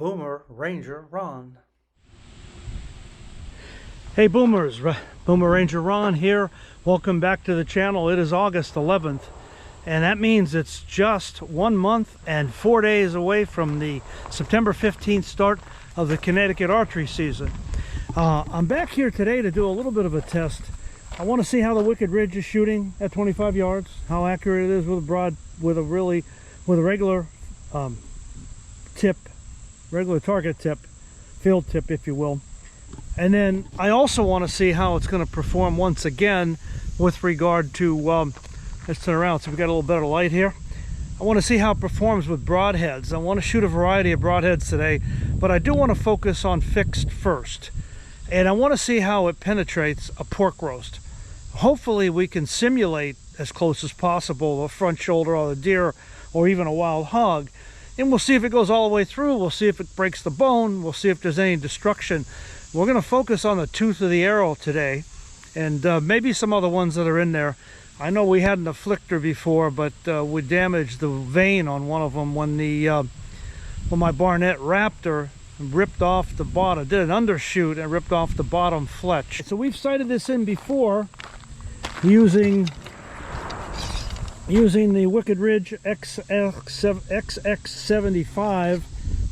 Boomer Ranger Ron. Hey Boomers, Boomer Ranger Ron here. Welcome back to the channel. It is August 11th, and that means it's just 1 month and 4 days away from the September 15th start of the Connecticut archery season. I'm back here today to do a little bit of a test. I want to see how the Wicked Ridge is shooting at 25 yards, how accurate it is with a regular tip, regular target tip, field tip, if you will. And then I also want to see how it's going to perform once again with regard to, let's turn around so we got a little better light here. I want to see how it performs with broadheads. I want to shoot a variety of broadheads today, but I do want to focus on fixed first. And I want to see how it penetrates a pork roast. Hopefully we can simulate as close as possible a front shoulder or the deer or even a wild hog. And we'll see if it goes all the way through. We'll see if it breaks the bone. We'll see if there's any destruction. We're going to focus on the tooth of the arrow today, and maybe some other ones that are in there. I know we had an afflictor before, but we damaged the vein on one of them when my Barnett Raptor ripped off the bottom, did an undershoot and ripped off the bottom fletch. So we've sighted this in before using the Wicked Ridge XX75.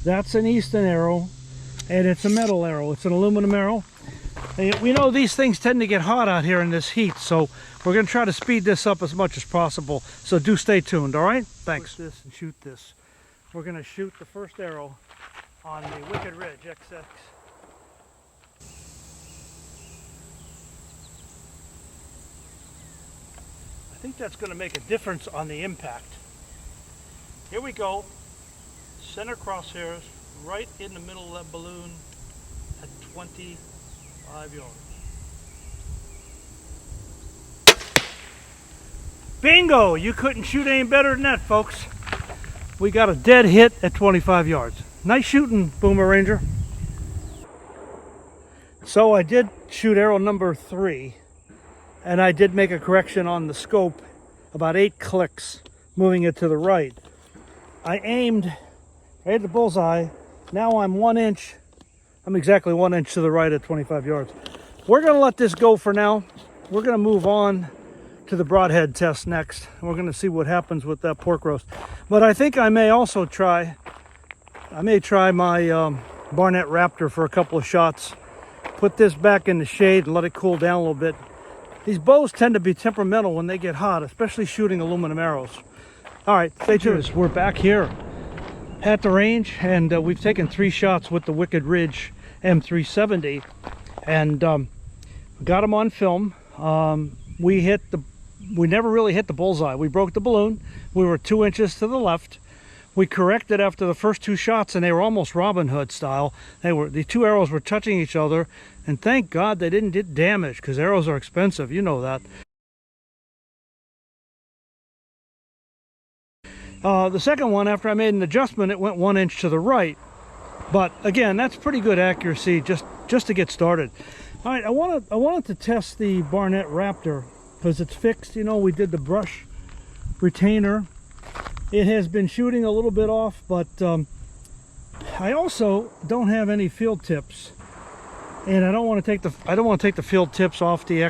That's an Easton arrow, and it's a metal arrow. It's an aluminum arrow. We know these things tend to get hot out here in this heat, so we're going to try to speed this up as much as possible. So do stay tuned, all right? Thanks. Push this and shoot this. We're going to shoot the first arrow on the Wicked Ridge XX. I think that's going to make a difference on the impact. Here we go. Center crosshairs right in the middle of that balloon at 25 yards. Bingo! You couldn't shoot any better than that, folks. We got a dead hit at 25 yards. Nice shooting, Boomer Ranger. So I did shoot arrow number 3, and I did make a correction on the scope, about 8 clicks, moving it to the right. I aimed right at the bullseye. Now I'm 1 inch. I'm exactly 1 inch to the right at 25 yards. We're going to let this go for now. We're going to move on to the broadhead test next. We're going to see what happens with that pork roast. But I think I may also try my Barnett Raptor for a couple of shots. Put this back in the shade and let it cool down a little bit. These bows tend to be temperamental when they get hot, especially shooting aluminum arrows. All right, stay tuned. We're back here at the range, and we've taken 3 shots with the Wicked Ridge M370, and got them on film. We never really hit the bullseye. We broke the balloon. We were 2 inches to the left. We corrected after the first 2 shots, and they were almost Robin Hood style. The 2 arrows were touching each other, and thank God they didn't get damaged, because arrows are expensive, you know that. The second one, after I made an adjustment, it went 1 inch to the right. But again, that's pretty good accuracy just to get started. All right, I wanted to test the Barnett Raptor because it's fixed. You know, we did the brush retainer. It has been shooting a little bit off, but I also don't have any field tips, and I don't want to take the field tips off the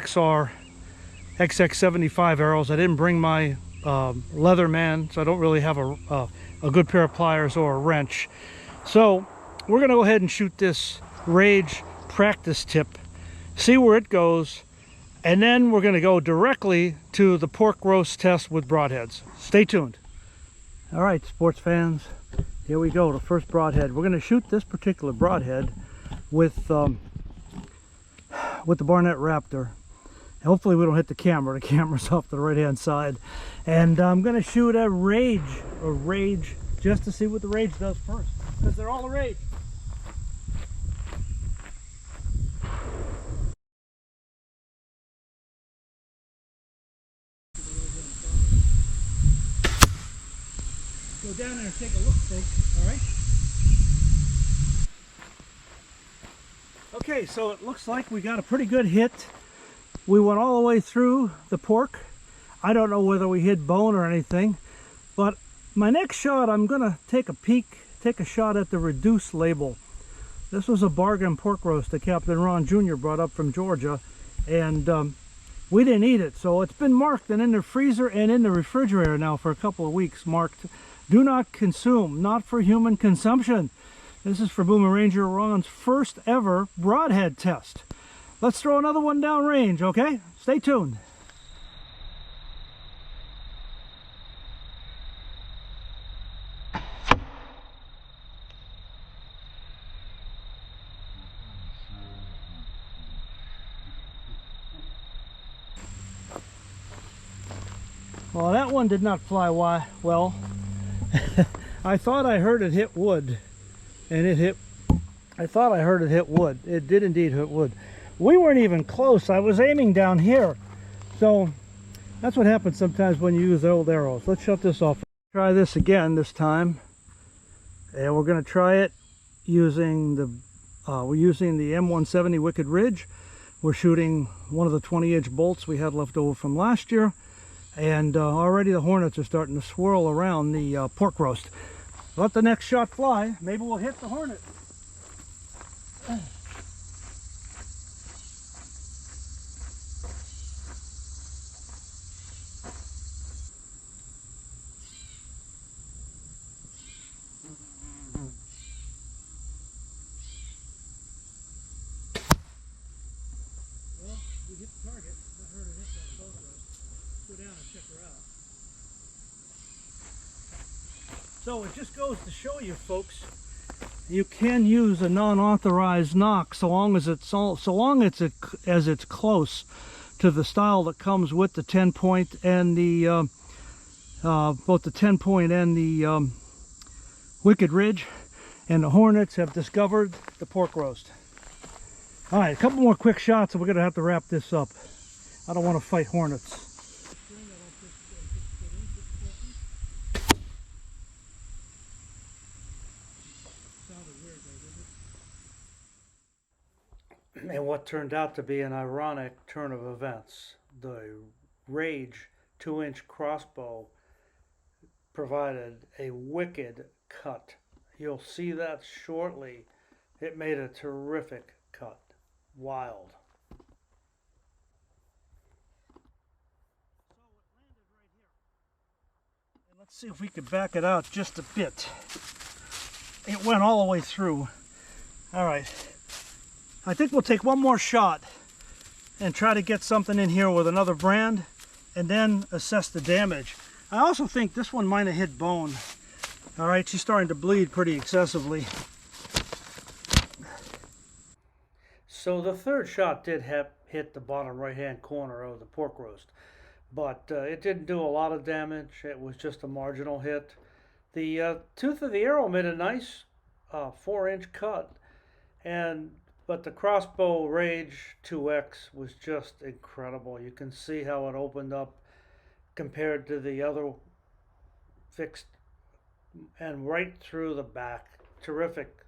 XX75 arrows. I didn't bring my Leatherman, so I don't really have a good pair of pliers or a wrench. So we're going to go ahead and shoot this Rage practice tip, see where it goes, and then we're going to go directly to the pork roast test with broadheads. Stay tuned. All right, sports fans, here we go, the first broadhead. We're going to shoot this particular broadhead with the Barnett Raptor. Hopefully we don't hit the camera. The camera's off to the right-hand side. And I'm going to shoot a Rage, just to see what the Rage does first, because they're all a Rage. Go down there and take a look, folks, all right? Okay, so it looks like we got a pretty good hit. We went all the way through the pork. I don't know whether we hit bone or anything, but my next shot, I'm going to take a peek take a shot at the reduce label. This was a bargain pork roast that Captain Ron Jr. brought up from Georgia, and we didn't eat it, so it's been marked and in the freezer and in the refrigerator now for a couple of weeks, marked do not consume, not for human consumption. This is for Boomer Ranger Ron's first ever broadhead test. Let's throw another one downrange, okay? Stay tuned. Well, that one did not fly well. I thought I heard it hit wood, and I thought I heard it hit wood. It did indeed hit wood. We weren't even close. I was aiming down here. So that's what happens sometimes when you use old arrows. Let's shut this off. Try this again this time. And we're going to try it using the M170 Wicked Ridge. We're shooting one of the 20-inch bolts we had left over from last year. And already the hornets are starting to swirl around the pork roast. Let the next shot fly. Maybe we'll hit the hornet. Well, we hit the target. I heard it hit that pork roast. Go down and check her out. So it just goes to show you, folks, you can use a non-authorized nock so long as it's close to the style that comes with the 10-point and the both the 10-point and the Wicked Ridge. And the hornets have discovered the pork roast. All right, a couple more quick shots and we're gonna have to wrap this up. I don't want to fight hornets. And what turned out to be an ironic turn of events. The Rage 2-inch crossbow provided a wicked cut. You'll see that shortly. It made a terrific cut. Wild. So it landed right here. And let's see if we could back it out just a bit. It went all the way through. All right. I think we'll take one more shot and try to get something in here with another brand and then assess the damage. I also think this one might have hit bone. All right, she's starting to bleed pretty excessively. So the third shot did hit the bottom right-hand corner of the pork roast, but it didn't do a lot of damage. It was just a marginal hit. The tooth of the arrow made a nice 4-inch cut, but the Crossbow Rage 2X was just incredible. You can see how it opened up compared to the other fixed and right through the back. Terrific